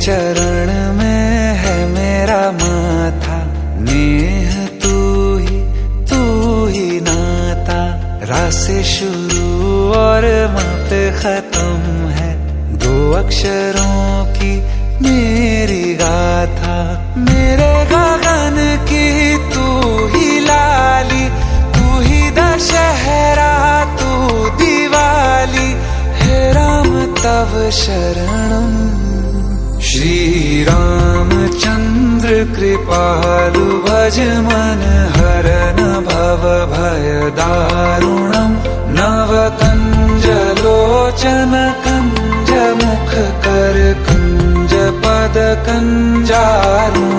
चरण में है मेरा माथा, नेह तू ही नाता। रा से शुरू और माँ पे खत्म है, दो अक्षरों की मेरी गाथा। मेरे गगन की तू ही लाली, तू ही दशहरा तू दिवाली, हे राम तव शरणम। श्री रामचंद्र कृपालु भज मन हरन भव भय दारुणम। नव कंज लोचन कंज मुख कर कंज पद कंजारुणम।